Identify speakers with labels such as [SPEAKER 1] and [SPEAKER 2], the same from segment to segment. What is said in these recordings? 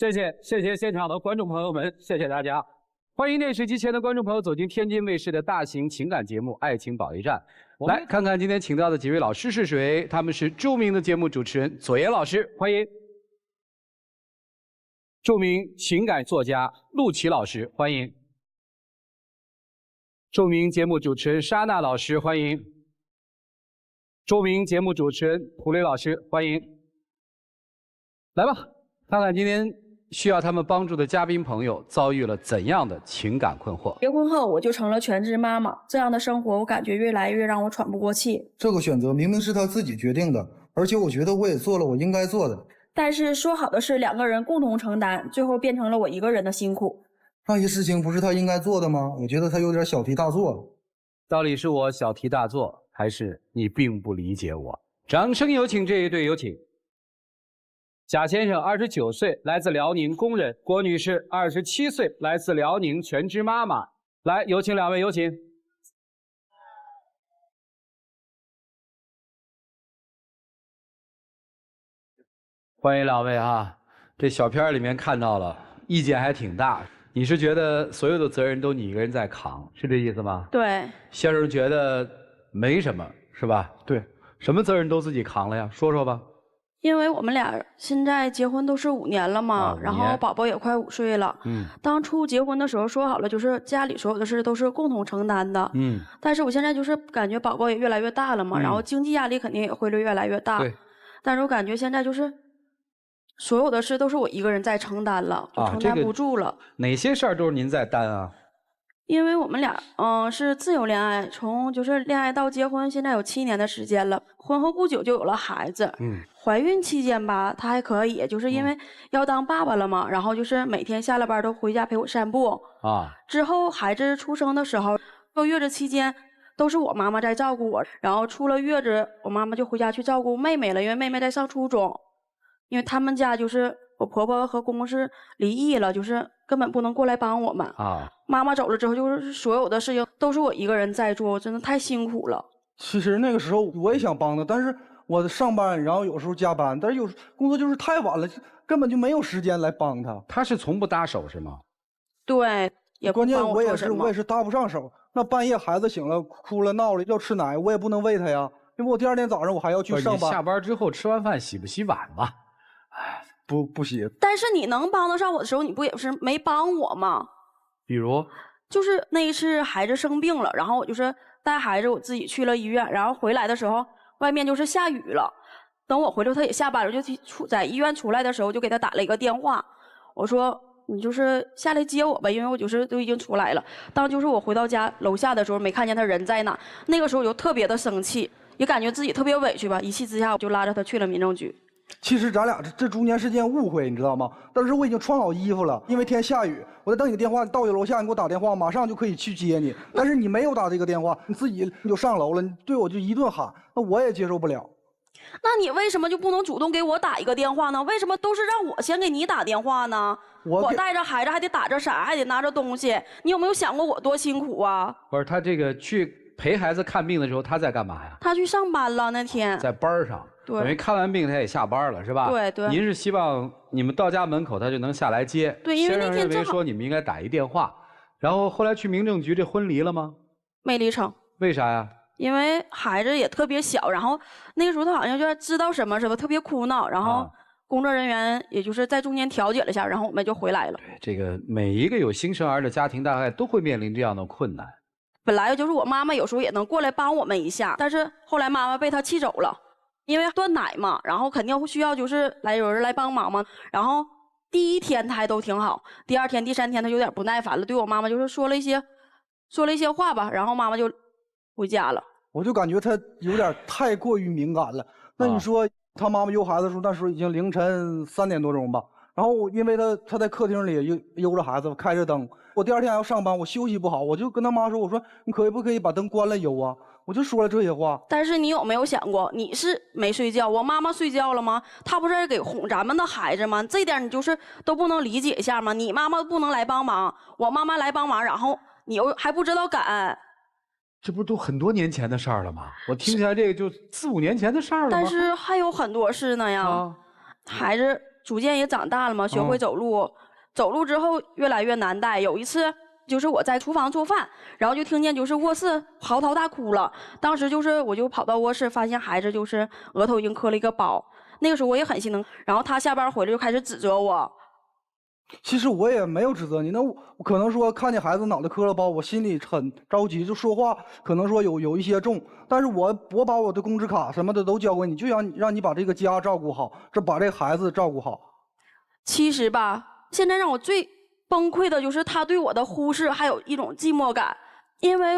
[SPEAKER 1] 谢谢现场的观众朋友们，谢谢大家。欢迎电视机前的观众朋友走进天津卫视的大型情感节目《爱情保卫战》。来看看今天请到的几位老师是谁？他们是著名的节目主持人左岩老师，欢迎；著名情感作家陆琪老师，欢迎；著名节目主持人莎娜老师，欢迎；著名节目主持人涂磊老师，欢迎。来吧，看看今天需要他们帮助的嘉宾朋友遭遇了怎样的情感困惑。
[SPEAKER 2] 结婚后我就成了全职妈妈，这样的生活我感觉越来越让我喘不过气。
[SPEAKER 3] 这个选择明明是他自己决定的，而且我觉得我也做了我应该做的。
[SPEAKER 2] 但是说好的是2个人共同承担，最后变成了我一个人的辛苦。
[SPEAKER 3] 那些事情不是他应该做的吗？我觉得他有点小题大做。
[SPEAKER 1] 到底是我小题大做，还是你并不理解我？掌声有请这一对，有请。贾先生29岁，来自辽宁工人；郭女士27岁，来自辽宁全职妈妈。来，有请2位，有请。欢迎2位啊！这小片里面看到了，意见还挺大。你是觉得所有的责任都你一个人在扛，是这意思吗？
[SPEAKER 2] 对。
[SPEAKER 1] 先生觉得没什么，是吧？
[SPEAKER 3] 对。
[SPEAKER 1] 什么责任都自己扛了呀？说说吧。
[SPEAKER 2] 因为我们俩现在结婚都是5年了嘛，然后宝宝也快5岁了。当初结婚的时候说好了，就是家里所有的事都是共同承担的。但是我现在就是感觉宝宝也越来越大了嘛，然后经济压力肯定也会越来越大。
[SPEAKER 1] 对。
[SPEAKER 2] 但是我感觉现在就是所有的事都是我一个人在承担了，就承担不住了。
[SPEAKER 1] 哪些事儿都是您在担啊？
[SPEAKER 2] 因为我们俩是自由恋爱，从就是恋爱到结婚，现在有7年的时间了。婚后不久就有了孩子。怀孕期间吧，他还可以，就是因为要当爸爸了嘛，然后就是每天下了班都回家陪我散步。之后孩子出生的时候，坐月子期间都是我妈妈在照顾我，然后出了月子，我妈妈就回家去照顾妹妹了，因为妹妹在上初中。因为他们家就是我婆婆和公公是离异了，就是根本不能过来帮我们。妈妈走了之后，就是所有的事情都是我一个人在做，真的太辛苦了。
[SPEAKER 4] 其实那个时候我也想帮她，但是我上班，然后有时候加班，但是有工作就是太晚了，根本就没有时间来帮她。
[SPEAKER 1] 她是从不搭手是吗？
[SPEAKER 2] 对，也
[SPEAKER 4] 关键我也
[SPEAKER 2] 是
[SPEAKER 4] 是搭不上手。那半夜孩子醒了哭了闹了要吃奶，我也不能喂他呀，因为我第2天早上我还要去上班。
[SPEAKER 1] 下班之后吃完饭洗不洗碗吧？
[SPEAKER 4] 不洗。
[SPEAKER 2] 但是你能帮得上我的时候，你不也是没帮我吗？
[SPEAKER 1] 比如，
[SPEAKER 2] 就是那一次孩子生病了，然后我就是带孩子我自己去了医院，然后回来的时候外面就是下雨了。等我回来他也下班了，就在医院出来的时候就给他打了一个电话，我说你就是下来接我吧，因为我就是都已经出来了。当就是我回到家楼下的时候没看见他人在哪，那个时候我就特别的生气，也感觉自己特别委屈吧，一气之下我就拉着他去了民政局。
[SPEAKER 4] 其实咱俩这中间是件误会，你知道吗？当时我已经穿好衣服了，因为天下雨，我在等你电话，到楼下你给我打电话，马上就可以去接你。但是你没有打这个电话，你自己就上楼了，你对我就一顿喊，那我也接受不了。
[SPEAKER 2] 那你为什么就不能主动给我打一个电话呢？为什么都是让我先给你打电话呢？我带着孩子还得打着伞，还得拿着东西，你有没有想过我多辛苦啊？
[SPEAKER 1] 不是，他这个去陪孩子看病的时候他在干嘛呀？
[SPEAKER 2] 他去上班了那天，
[SPEAKER 1] 在班上。等于看完病他也下班了是吧？
[SPEAKER 2] 对对。
[SPEAKER 1] 您是希望你们到家门口他就能下来接？
[SPEAKER 2] 对，因为那天
[SPEAKER 1] 先生认为说你们应该打一电话，然后后来去民政局这婚离了吗？
[SPEAKER 2] 没离成。
[SPEAKER 1] 为啥呀？
[SPEAKER 2] 因为孩子也特别小，然后那个时候他好像就知道什么似的，特别哭闹，然后工作人员也就是在中间调解了一下，然后我们就回来了。
[SPEAKER 1] 对，这个每一个有新生儿的家庭大概都会面临这样的困难。
[SPEAKER 2] 本来就是我妈妈有时候也能过来帮我们一下，但是后来妈妈被他气走了，因为断奶嘛，然后肯定需要就是有人来帮忙嘛。然后第1天他还都挺好，第2天、第3天他有点不耐烦了，对我妈妈就是说了一些话吧，然后妈妈就回家了。
[SPEAKER 4] 我就感觉他有点太过于敏感了。那你说他妈妈悠孩子的时候，那时候已经凌晨3点多钟吧。然后因为他在客厅里悠着孩子，开着灯。我第2天还要上班，我休息不好，我就跟他妈说，我说你可不可以把灯关了悠啊？我就说了这些话。
[SPEAKER 2] 但是你有没有想过，你是没睡觉，我妈妈睡觉了吗？她不是给哄咱们的孩子吗？这点你就是都不能理解一下吗？你妈妈不能来帮忙，我妈妈来帮忙，然后你又还不知道感恩。
[SPEAKER 1] 这不都很多年前的事儿了吗？我听起来这个就4、5年前的事儿了吗？
[SPEAKER 2] 但是还有很多事呢呀。孩子逐渐也长大了嘛，学会走路，走路之后越来越难带。有一次就是我在厨房做饭，然后就听见就是卧室嚎啕大哭了。当时就是我就跑到卧室，发现孩子就是额头已经磕了一个包。那个时候我也很心疼，然后他下班回来就开始指责我。
[SPEAKER 4] 其实我也没有指责你，那我可能说看见孩子脑袋磕了包，我心里很着急，就说话可能说有一些重，但是我把我的工资卡什么的都交给你，就想让你把这个家照顾好，把这孩子照顾好。
[SPEAKER 2] 其实吧，现在让我最崩溃的就是他对我的忽视，还有一种寂寞感。因为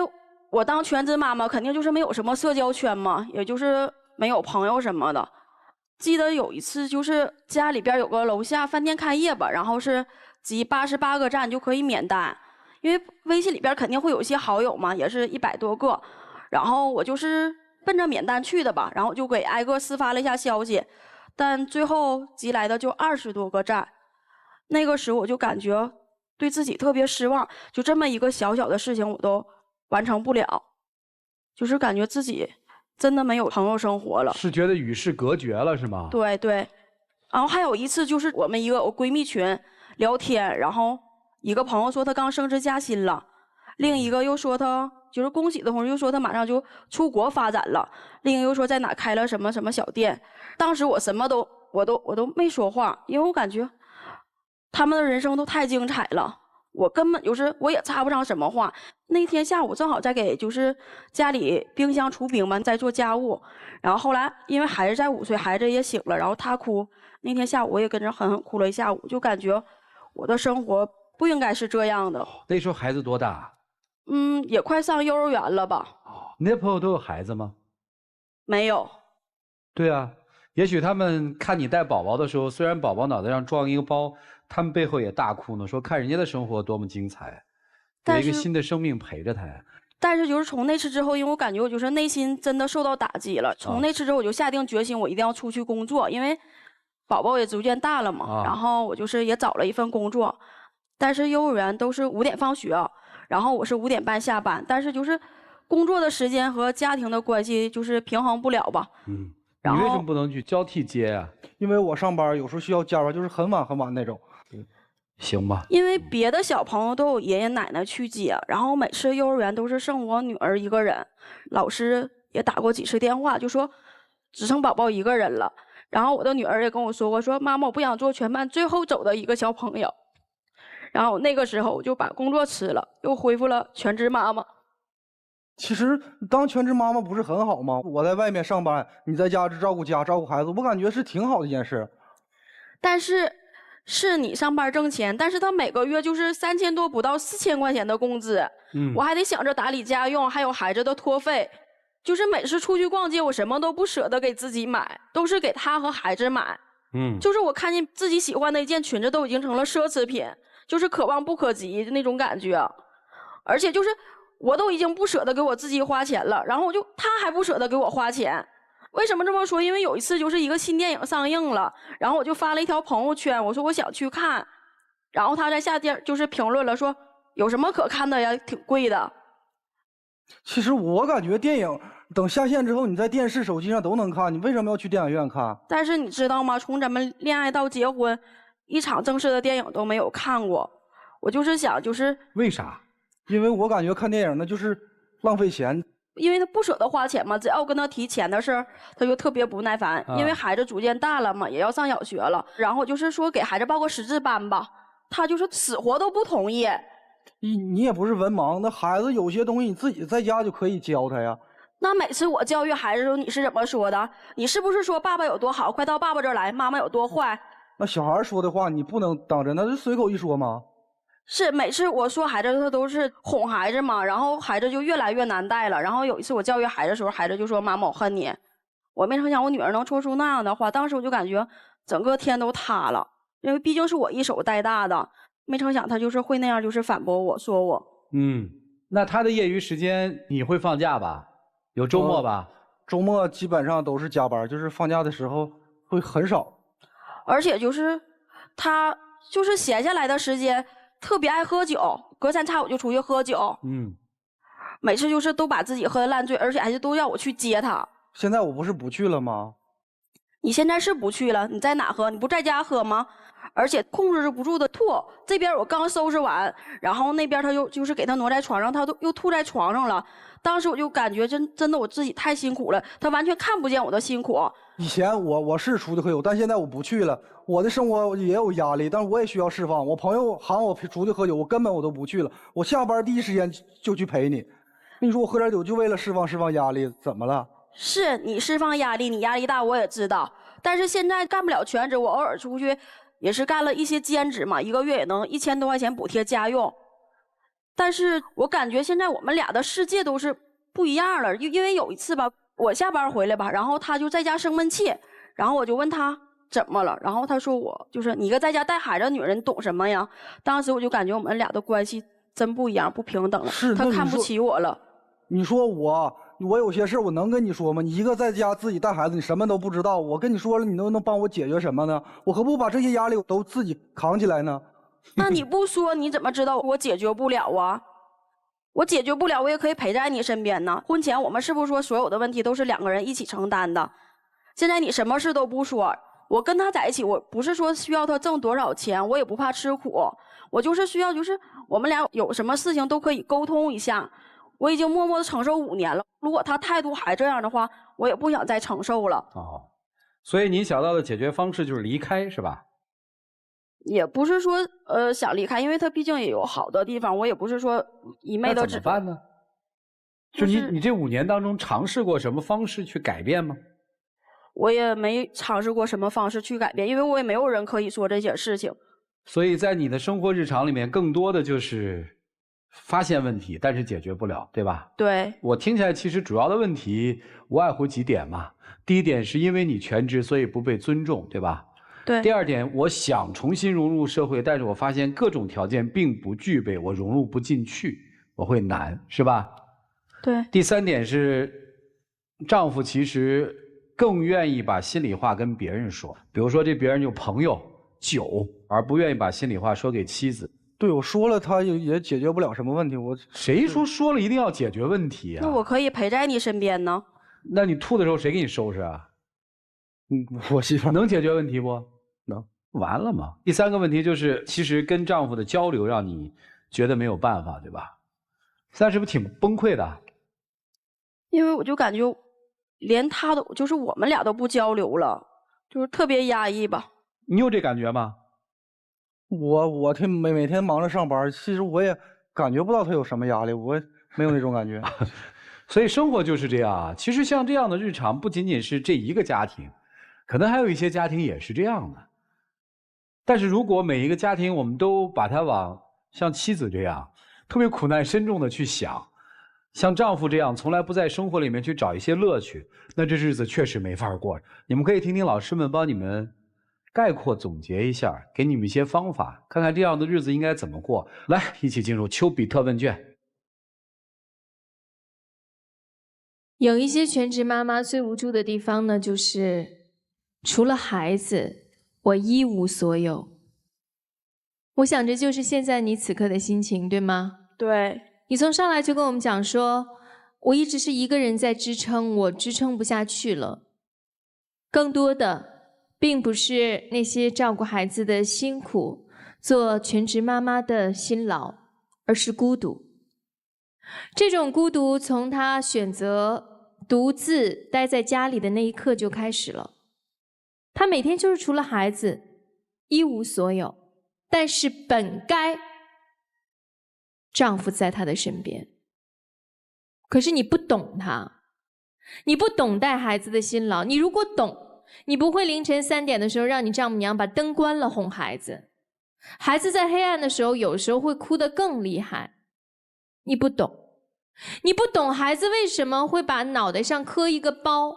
[SPEAKER 2] 我当全职妈妈，肯定就是没有什么社交圈嘛，也就是没有朋友什么的。记得有一次，就是家里边有个楼下饭店开业吧，然后是集88个赞就可以免单，因为微信里边肯定会有一些好友嘛，也是100多个，然后我就是奔着免单去的吧，然后就给挨个私发了一下消息，但最后集来的就20多个赞，那个时候我就感觉对自己特别失望，就这么一个小小的事情我都完成不了，就是感觉自己真的没有朋友生活了，
[SPEAKER 1] 是觉得与世隔绝了是吗？
[SPEAKER 2] 对对，然后还有一次就是我们一个闺蜜群聊天，然后一个朋友说她刚升职加薪了，另一个又说她就是恭喜的同时又说她马上就出国发展了，另一个又说在哪开了什么什么小店。当时我什么都我都没说话，因为我感觉他们的人生都太精彩了。我根本就是我也插不上什么话。那天下午正好在给就是家里冰箱除冰嘛，在做家务。然后后来因为孩子在午睡，孩子也醒了，然后他哭。那天下午我也跟着狠狠哭了一下午，就感觉我的生活不应该是这样的。
[SPEAKER 1] 那时候孩子多大？
[SPEAKER 2] 也快上幼儿园了吧。
[SPEAKER 1] 你那朋友都有孩子吗？
[SPEAKER 2] 没有。
[SPEAKER 1] 对啊，也许他们看你带宝宝的时候，虽然宝宝脑袋上装一个包，他们背后也大哭呢，说看人家的生活多么精彩，有一个新的生命陪着他呀。
[SPEAKER 2] 但是就是从那次之后，因为我感觉我就是内心真的受到打击了。从那次之后，我就下定决心，我一定要出去工作，因为宝宝也逐渐大了嘛。然后我就是也找了一份工作，但是幼儿园都是5点放学，然后我是5点半下班，但是就是工作的时间和家庭的关系就是平衡不了吧。
[SPEAKER 1] 你为什么不能去交替接啊？
[SPEAKER 4] 因为我上班有时候需要加班，就是很晚很晚那种。
[SPEAKER 1] 行吧。
[SPEAKER 2] 因为别的小朋友都有爷爷奶奶去接，然后每次幼儿园都是剩我女儿一个人，老师也打过几次电话，就说只剩宝宝一个人了。然后我的女儿也跟我说过，说妈妈，我不想做全班最后走的一个小朋友。然后那个时候我就把工作辞了，又恢复了全职妈妈。
[SPEAKER 4] 其实当全职妈妈不是很好吗？我在外面上班，你在家照顾家、照顾孩子，我感觉是挺好的一件事。
[SPEAKER 2] 但是你上班挣钱，但是他每个月就是3000多不到4000块钱的工资，我还得想着打理家用，还有孩子的托费，就是每次出去逛街，我什么都不舍得给自己买，都是给他和孩子买。就是我看见自己喜欢的一件裙子都已经成了奢侈品，就是可望不可及的那种感觉，而且就是我都已经不舍得给我自己花钱了，然后他还不舍得给我花钱。为什么这么说？因为有一次就是一个新电影上映了，然后我就发了一条朋友圈，我说我想去看，然后他在下边就是评论了说有什么可看的呀，挺贵的。
[SPEAKER 4] 其实我感觉电影等下线之后，你在电视、手机上都能看，你为什么要去电影院看？
[SPEAKER 2] 但是你知道吗？从咱们恋爱到结婚，一场正式的电影都没有看过。我就是想，就是
[SPEAKER 1] 为啥？
[SPEAKER 4] 因为我感觉看电影那就是浪费钱。
[SPEAKER 2] 因为他不舍得花钱嘛，只要跟他提钱的事儿，他就特别不耐烦。因为孩子逐渐大了嘛，也要上小学了，然后就是说给孩子报个识字班吧，他就是死活都不同意。
[SPEAKER 4] 你也不是文盲，那孩子有些东西你自己在家就可以教他呀。
[SPEAKER 2] 那每次我教育孩子的时候，你是怎么说的？你是不是说爸爸有多好，快到爸爸这儿来；妈妈有多坏？
[SPEAKER 4] 那小孩说的话你不能当真，那就随口一说吗？
[SPEAKER 2] 是每次我说孩子，他都是哄孩子嘛，然后孩子就越来越难带了。然后有一次我教育孩子的时候，孩子就说：“妈妈，我恨你。”我没成想我女儿能说出那样的话，当时我就感觉整个天都塌了，因为毕竟是我一手带大的，没成想她就是会那样，就是反驳我说我。
[SPEAKER 1] 那她的业余时间你会放假吧？有周末吧？
[SPEAKER 4] 周末基本上都是加班，就是放假的时候会很少。
[SPEAKER 2] 而且就是她就是闲下来的时间。特别爱喝酒，隔三差五就出去喝酒。每次就是都把自己喝得烂醉，而且还是都要我去接他。
[SPEAKER 4] 现在我不是不去了吗？
[SPEAKER 2] 你现在是不去了，你在哪喝？你不在家喝吗？而且控制不住的吐，这边我刚收拾完，然后那边他就是给他挪在床上，他又吐在床上了。当时我就感觉真的我自己太辛苦了，他完全看不见我的辛苦。
[SPEAKER 4] 以前我是出去喝酒，但现在我不去了。我的生活也有压力，但是我也需要释放。我朋友喊我出去喝酒，我根本都不去了。我下班第一时间就去陪你。你说我喝点酒就为了释放压力，怎么了？
[SPEAKER 2] 是你释放压力，你压力大我也知道，但是现在干不了全职，我偶尔出去也是干了一些兼职嘛，1个月也能1000多块钱补贴家用。但是我感觉现在我们俩的世界都是不一样了，因为有一次吧，我下班回来吧，然后他就在家生闷气，然后我就问他怎么了，然后他说我就是你一个在家带孩子的女人，你懂什么呀？当时我就感觉我们俩的关系真不一样，不平等了，他看不起我了。
[SPEAKER 4] 你说我有些事我能跟你说吗？你一个在家自己带孩子，你什么都不知道，我跟你说了，你能帮我解决什么呢？我何不把这些压力都自己扛起来呢？
[SPEAKER 2] 那你不说你怎么知道我解决不了啊？我解决不了，我也可以陪在你身边呢。婚前我们是不是说所有的问题都是2个人一起承担的？现在你什么事都不说，我跟他在一起，我不是说需要他挣多少钱，我也不怕吃苦，我就是需要就是我们俩有什么事情都可以沟通一下。我已经默默的承受5年了，如果他态度还这样的话，我也不想再承受了。
[SPEAKER 1] 哦，所以你想到的解决方式就是离开，是吧？
[SPEAKER 2] 也不是说想离开，因为他毕竟也有好的地方，我也不是说一昧的。
[SPEAKER 1] 那怎么办呢？就是你这5年当中尝试过什么方式去改变吗？
[SPEAKER 2] 我也没尝试过什么方式去改变，因为我也没有人可以说这些事情。
[SPEAKER 1] 所以在你的生活日常里面，更多的就是发现问题，但是解决不了，对吧？
[SPEAKER 2] 对。
[SPEAKER 1] 我听起来其实主要的问题无外乎几点嘛。第一点是因为你全职，所以不被尊重，对吧？
[SPEAKER 2] 对。
[SPEAKER 1] 第二点，我想重新融入社会，但是我发现各种条件并不具备，我融入不进去，我会难，是吧？
[SPEAKER 2] 对。
[SPEAKER 1] 第三点是，丈夫其实更愿意把心里话跟别人说，比如说这别人有朋友、酒，而不愿意把心里话说给妻子。
[SPEAKER 4] 对，我说了，他也解决不了什么问题。
[SPEAKER 1] 谁说了一定要解决问题啊？
[SPEAKER 2] 那我可以陪在你身边呢。
[SPEAKER 1] 那你吐的时候谁给你收拾啊？
[SPEAKER 4] 我媳妇
[SPEAKER 1] 能解决问题不？能，完了嘛。第三个问题就是，其实跟丈夫的交流让你觉得没有办法，对吧？现在是不是挺崩溃的？
[SPEAKER 2] 因为我就感觉，连他都就是我们俩都不交流了，就是特别压抑吧。
[SPEAKER 1] 你有这感觉吗？
[SPEAKER 4] 我每天忙着上班，其实我也感觉不到他有什么压力，我没有那种感觉。
[SPEAKER 1] 所以生活就是这样啊。其实像这样的日常，不仅仅是这一个家庭，可能还有一些家庭也是这样的。但是如果每一个家庭我们都把它往像妻子这样特别苦难深重的去想，像丈夫这样从来不在生活里面去找一些乐趣，那这日子确实没法过。你们可以听听老师们帮你们概括总结一下，给你们一些方法，看看这样的日子应该怎么过。来，一起进入丘比特问卷。
[SPEAKER 5] 有一些全职妈妈最无助的地方呢，就是除了孩子，我一无所有。我想这就是现在你此刻的心情，对吗？
[SPEAKER 2] 对。
[SPEAKER 5] 你从上来就跟我们讲说，我一直是一个人在支撑，我支撑不下去了。更多的并不是那些照顾孩子的辛苦，做全职妈妈的辛劳，而是孤独。这种孤独从她选择独自待在家里的那一刻就开始了。她每天就是除了孩子一无所有，但是本该丈夫在她的身边。可是你不懂她，你不懂带孩子的辛劳。你如果懂，你不会凌晨3点的时候让你丈母娘把灯关了哄孩子。孩子在黑暗的时候有时候会哭得更厉害。你不懂，你不懂孩子为什么会把脑袋上磕一个包，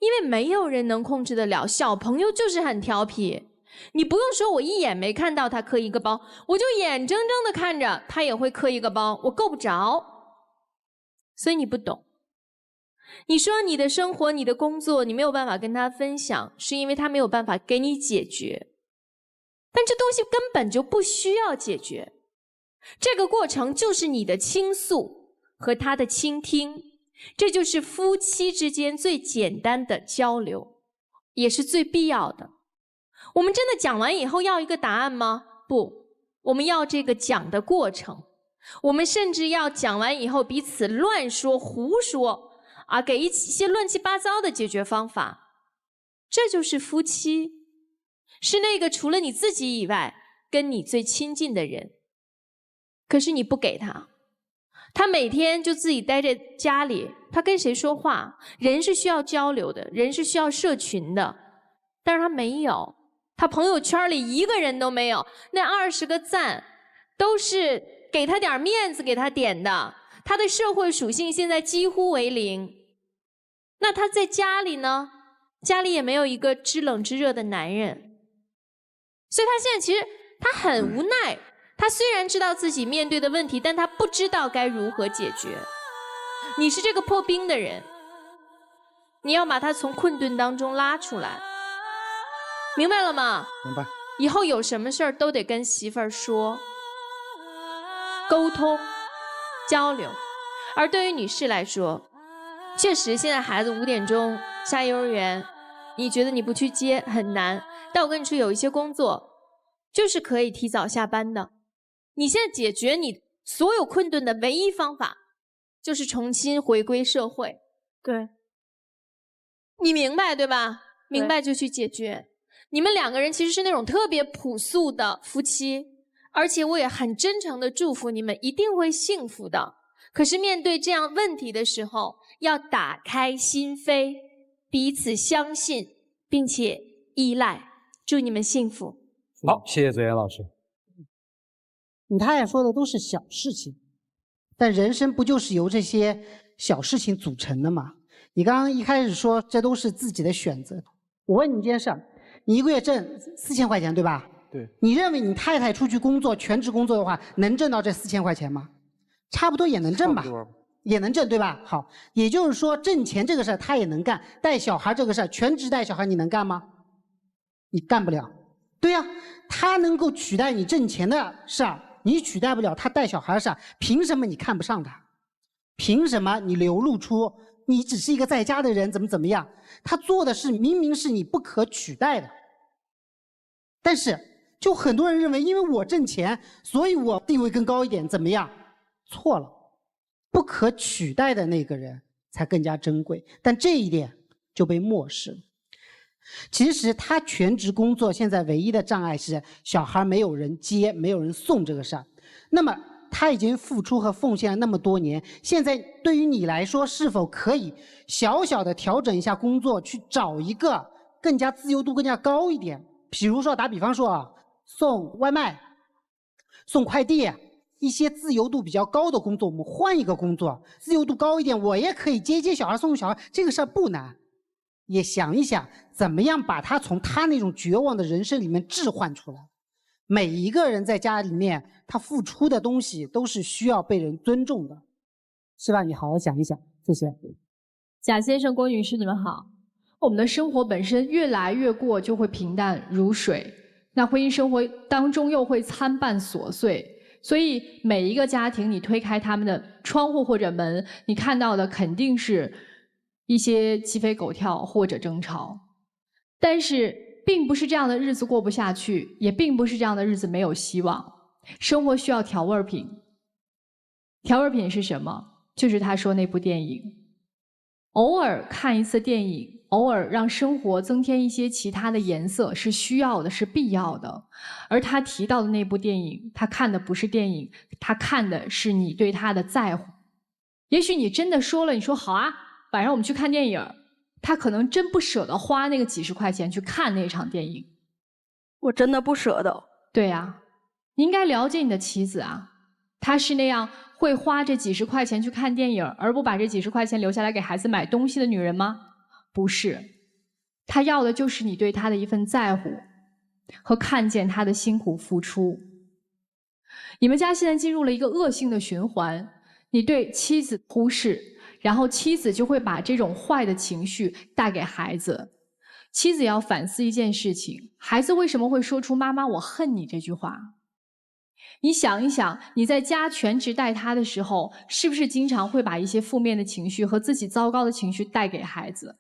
[SPEAKER 5] 因为没有人能控制得了，小朋友就是很调皮。你不用说我一眼没看到他磕一个包，我就眼睁睁的看着他也会磕一个包，我够不着。所以你不懂。你说你的生活，你的工作，你没有办法跟他分享，是因为他没有办法给你解决。但这东西根本就不需要解决，这个过程就是你的倾诉和他的倾听，这就是夫妻之间最简单的交流。也是最必要的。我们真的讲完以后要一个答案吗？不，我们要这个讲的过程。我们甚至要讲完以后彼此乱说胡说啊，给一些乱七八糟的解决方法。这就是夫妻，是那个除了你自己以外跟你最亲近的人。可是你不给他，他每天就自己待在家里，他跟谁说话？人是需要交流的，人是需要社群的，但是他没有，他朋友圈里一个人都没有，那20个赞都是给他点面子给他点的，他的社会属性现在几乎为0。那他在家里呢？家里也没有一个知冷知热的男人，所以他现在其实他很无奈。他虽然知道自己面对的问题，但他不知道该如何解决。你是这个破冰的人，你要把他从困顿当中拉出来，明白了吗？
[SPEAKER 4] 明白。
[SPEAKER 5] 以后有什么事儿都得跟媳妇儿说，沟通、交流。而对于女士来说，确实现在孩子5点钟下幼儿园，你觉得你不去接很难，但我跟你说，有一些工作就是可以提早下班的。你现在解决你所有困顿的唯一方法，就是重新回归社会。
[SPEAKER 2] 对，
[SPEAKER 5] 你明白对吧？明白就去解决。你们2个人其实是那种特别朴素的夫妻，而且我也很真诚的祝福你们一定会幸福的。可是面对这样问题的时候，要打开心扉，彼此相信，并且依赖。祝你们幸福。
[SPEAKER 1] 好，谢谢泽言老师。
[SPEAKER 6] 你太太说的都是小事情，但人生不就是由这些小事情组成的吗？你刚刚一开始说这都是自己的选择，我问你一件事儿，你一个月挣4000块钱，对吧？
[SPEAKER 4] 对。
[SPEAKER 6] 你认为你太太出去工作，全职工作的话，能挣到这4000块钱吗？差不多也能挣吧，也能挣，对吧？好，也就是说挣钱这个事儿她也能干，带小孩这个事儿，全职带小孩你能干吗？你干不了。对呀，她能够取代你挣钱的事儿，你取代不了她带小孩的事儿，凭什么你看不上她？凭什么你流露出你只是一个在家的人怎么样？她做的事明明是你不可取代的，但是就很多人认为因为我挣钱，所以我地位更高一点，怎么样？错了，不可取代的那个人才更加珍贵，但这一点就被漠视了。其实他全职工作现在唯一的障碍是小孩没有人接，没有人送这个事儿。那么他已经付出和奉献了那么多年，现在对于你来说，是否可以小小的调整一下工作，去找一个更加自由度更加高一点？比如说打比方说啊，送外卖、送快递，一些自由度比较高的工作，我们换一个工作，自由度高一点，我也可以接小孩送小孩，这个事儿不难。也想一想怎么样把他从他那种绝望的人生里面置换出来。每一个人在家里面他付出的东西都是需要被人尊重的，是吧？你好好想一想。谢谢。
[SPEAKER 7] 贾先生、郭女士，你们好。我们的生活本身越来越过就会平淡如水，那婚姻生活当中又会参半琐碎，所以每一个家庭你推开他们的窗户或者门，你看到的肯定是一些鸡飞狗跳或者争吵。但是并不是这样的日子过不下去，也并不是这样的日子没有希望。生活需要调味品。调味品是什么？就是他说那部电影。偶尔看一次电影，偶尔让生活增添一些其他的颜色，是需要的，是必要的。而他提到的那部电影，他看的不是电影，他看的是你对他的在乎。也许你真的说了，你说好啊，晚上我们去看电影，他可能真不舍得花那个几十块钱去看那场电影。
[SPEAKER 2] 我真的不舍得。
[SPEAKER 7] 对呀，你应该了解你的妻子啊，她是那样会花这几十块钱去看电影，而不把这几十块钱留下来给孩子买东西的女人吗？不是，她要的就是你对她的一份在乎和看见她的辛苦付出。你们家现在进入了一个恶性的循环，你对妻子忽视，然后妻子就会把这种坏的情绪带给孩子。妻子要反思一件事情，孩子为什么会说出妈妈我恨你这句话？你想一想，你在家全职带他的时候，是不是经常会把一些负面的情绪和自己糟糕的情绪带给孩子？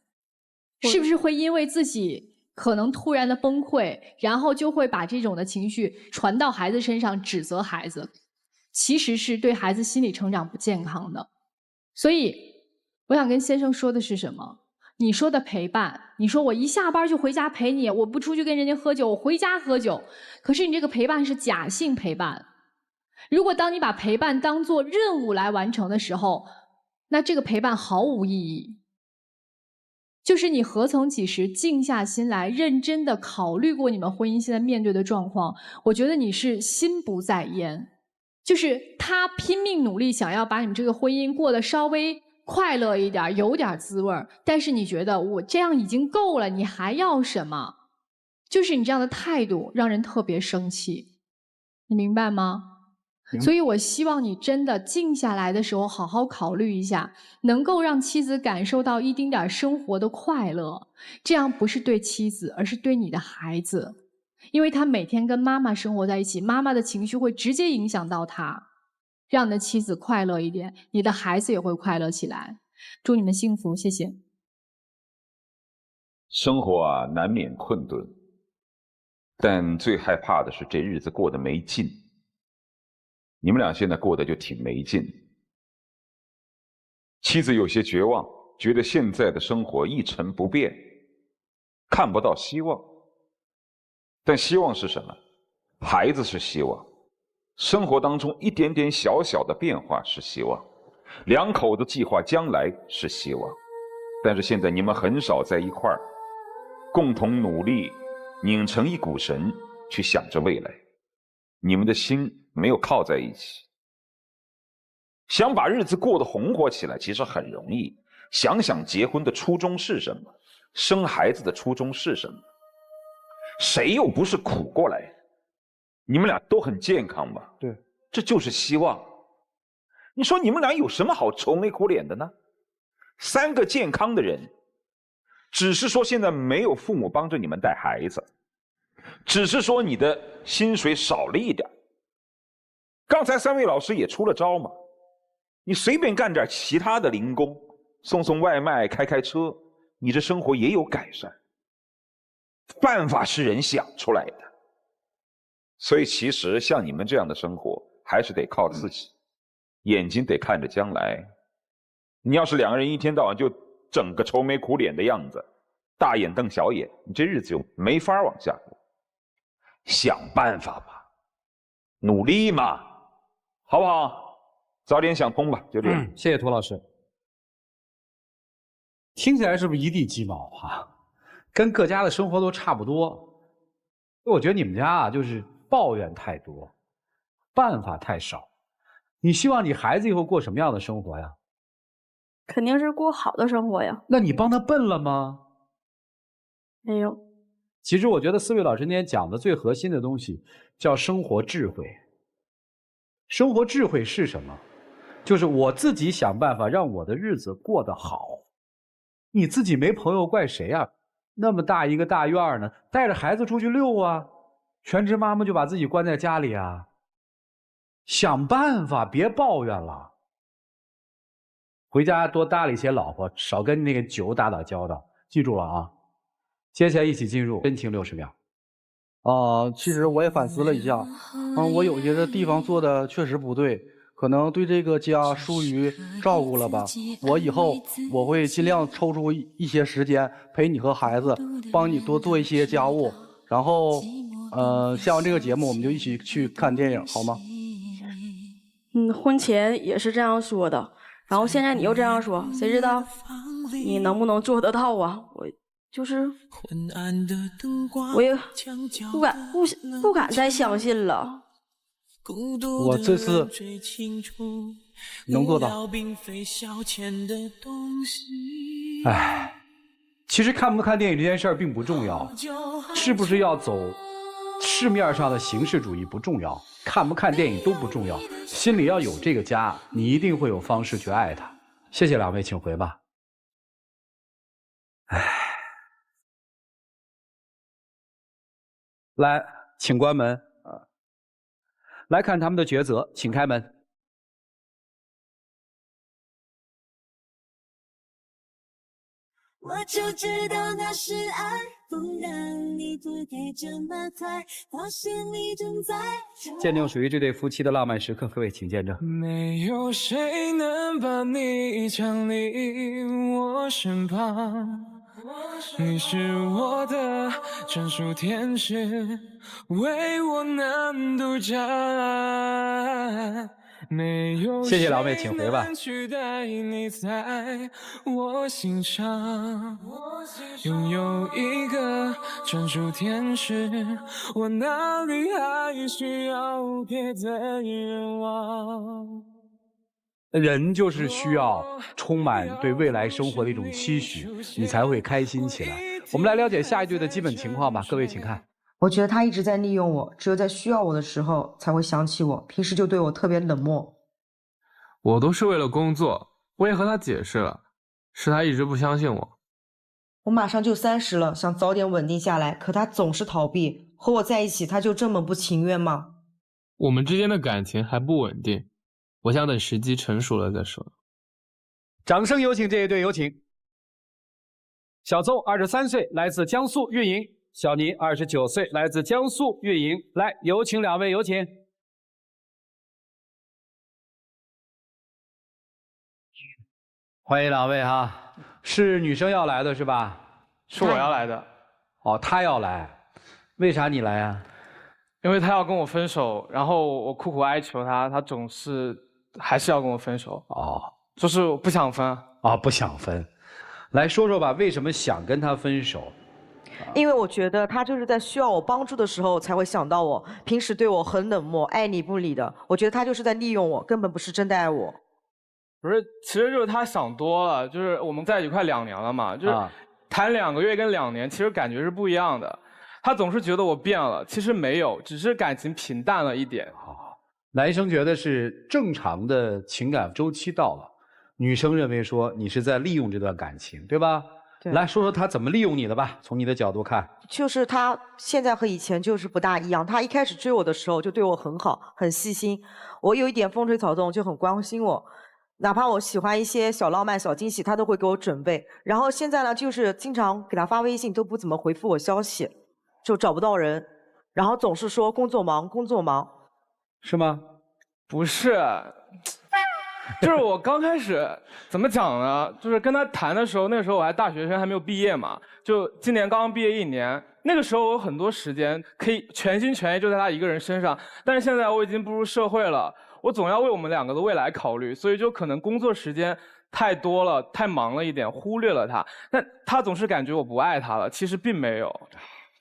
[SPEAKER 7] 是不是会因为自己可能突然的崩溃，然后就会把这种的情绪传到孩子身上，指责孩子，其实是对孩子心理成长不健康的。所以我想跟先生说的是什么？你说的陪伴，你说我一下班就回家陪你，我不出去跟人家喝酒，我回家喝酒，可是你这个陪伴是假性陪伴。如果当你把陪伴当作任务来完成的时候，那这个陪伴毫无意义。就是你何曾几时静下心来，认真的考虑过你们婚姻现在面对的状况？我觉得你是心不在焉，就是他拼命努力想要把你们这个婚姻过得稍微快乐一点，有点滋味儿，但是你觉得我这样已经够了，你还要什么？就是你这样的态度让人特别生气，你明白吗？所以我希望你真的静下来的时候好好考虑一下，能够让妻子感受到一丁点生活的快乐，这样不是对妻子，而是对你的孩子，因为他每天跟妈妈生活在一起，妈妈的情绪会直接影响到他。让你的妻子快乐一点，你的孩子也会快乐起来。祝你们幸福，谢谢。
[SPEAKER 8] 生活啊，难免困顿，但最害怕的是这日子过得没劲。你们俩现在过得就挺没劲。妻子有些绝望，觉得现在的生活一成不变，看不到希望。但希望是什么？孩子是希望。生活当中一点点小小的变化是希望，两口子计划将来是希望，但是现在你们很少在一块儿，共同努力，拧成一股绳去想着未来，你们的心没有靠在一起。想把日子过得红火起来其实很容易，想想结婚的初衷是什么，生孩子的初衷是什么，谁又不是苦过来的？你们俩都很健康吧？
[SPEAKER 4] 对，
[SPEAKER 8] 这就是希望。你说你们俩有什么好愁眉苦脸的呢？3个健康的人，只是说现在没有父母帮着你们带孩子，只是说你的薪水少了一点。刚才3位老师也出了招嘛，你随便干点其他的零工，送送外卖，开开车，你这生活也有改善。办法是人想出来的。所以其实像你们这样的生活还是得靠自己，眼睛得看着将来。你要是2个人一天到晚就整个愁眉苦脸的样子，大眼瞪小眼，你这日子就没法往下过。想办法吧，努力嘛，好不好？早点想通吧，就这样。
[SPEAKER 1] 谢谢涂老师。听起来是不是一地鸡毛啊？跟各家的生活都差不多。我觉得你们家啊，就是抱怨太多，办法太少。你希望你孩子以后过什么样的生活呀？
[SPEAKER 2] 肯定是过好的生活呀。
[SPEAKER 1] 那你帮他笨了吗？
[SPEAKER 2] 没有。
[SPEAKER 1] 其实我觉得4位老师今天讲的最核心的东西叫生活智慧。生活智慧是什么？就是我自己想办法让我的日子过得好。你自己没朋友怪谁啊？那么大一个大院呢，带着孩子出去溜啊，全职妈妈就把自己关在家里啊。想办法，别抱怨了。回家多搭理些老婆，少跟那个酒打交道，记住了啊。接下来一起进入真情60秒。
[SPEAKER 4] 其实我也反思了一下，我有些的地方做的确实不对，可能对这个家疏于照顾了吧。我以后我会尽量抽出一些时间陪你和孩子，帮你多做一些家务。然后，下完这个节目，我们就一起去看电影，好吗？
[SPEAKER 2] 婚前也是这样说的，然后现在你又这样说，谁知道你能不能做得到啊？我也不敢再相信了。
[SPEAKER 4] 我这次能做到。
[SPEAKER 1] 哎，其实看不看电影这件事儿并不重要，是不是要走市面上的形式主义不重要，看不看电影都不重要，心里要有这个家，你一定会有方式去爱它。谢谢2位，请回吧。哎，来，请关门。来看他们的抉择，请开门。
[SPEAKER 9] 我就知道那是爱，不然你不该这么快，发现你正在
[SPEAKER 1] 见证属于这对夫妻的浪漫时刻，各位请见证。
[SPEAKER 10] 没有谁能把你降临我身旁，你是我的专属天使，为我难独占。没有
[SPEAKER 1] 谢谢两位，请回吧。
[SPEAKER 10] 取代你在我心上，拥有一个专属天使，我哪里还需要别的愿望？
[SPEAKER 1] 人就是需要充满对未来生活的一种期许，你才会开心起来。我们来了解下一对的基本情况吧，各位请看。
[SPEAKER 11] 我觉得他一直在利用我，只有在需要我的时候才会想起我，平时就对我特别冷漠。
[SPEAKER 10] 我都是为了工作，我也和他解释了，是他一直不相信我。
[SPEAKER 11] 我马上就30了，想早点稳定下来，可他总是逃避。和我在一起，他就这么不情愿吗？
[SPEAKER 10] 我们之间的感情还不稳定，我想等时机成熟了再说。
[SPEAKER 1] 掌声有请这一对，有请。小邹23岁，来自江苏运营；小倪29岁，来自江苏运营。来，有请两位，有请。欢迎两位哈，是女生要来的是吧？
[SPEAKER 10] 是我要来的。
[SPEAKER 1] 哦，她要来，为啥你来啊？
[SPEAKER 10] 因为她要跟我分手，然后我苦苦哀求她，她总是还是要跟我分手。
[SPEAKER 1] 哦，
[SPEAKER 10] 就是我不想分。
[SPEAKER 1] 啊，不想分。来说说吧，为什么想跟她分手？
[SPEAKER 11] 因为我觉得他就是在需要我帮助的时候才会想到我，平时对我很冷漠，爱理不理的。我觉得他就是在利用我，根本不是真的爱我。
[SPEAKER 10] 不是，其实就是他想多了，就是我们在一起快2年了嘛，就是谈2个月跟2年，其实感觉是不一样的。他总是觉得我变了，其实没有，只是感情平淡了一点。
[SPEAKER 1] 男生觉得是正常的情感周期到了，女生认为说你是在利用这段感情，对吧？
[SPEAKER 11] 对，
[SPEAKER 1] 来说说他怎么利用你的吧，从你的角度看。
[SPEAKER 11] 就是他现在和以前就是不大一样，他一开始追我的时候就对我很好，很细心，我有一点风吹草动就很关心我。哪怕我喜欢一些小浪漫、小惊喜，他都会给我准备。然后现在呢，就是经常给他发微信，都不怎么回复我消息，就找不到人，然后总是说工作忙，工作忙。
[SPEAKER 1] 是吗？
[SPEAKER 10] 不是，就是我刚开始怎么讲呢？就是跟他谈的时候，那个时候我还大学生，还没有毕业嘛，就今年刚刚毕业1年。那个时候我有很多时间可以全心全意就在他一个人身上，但是现在我已经步入社会了。我总要为我们2个的未来考虑，所以就可能工作时间太多了，太忙了一点，忽略了他。但他总是感觉我不爱他了，其实并没有。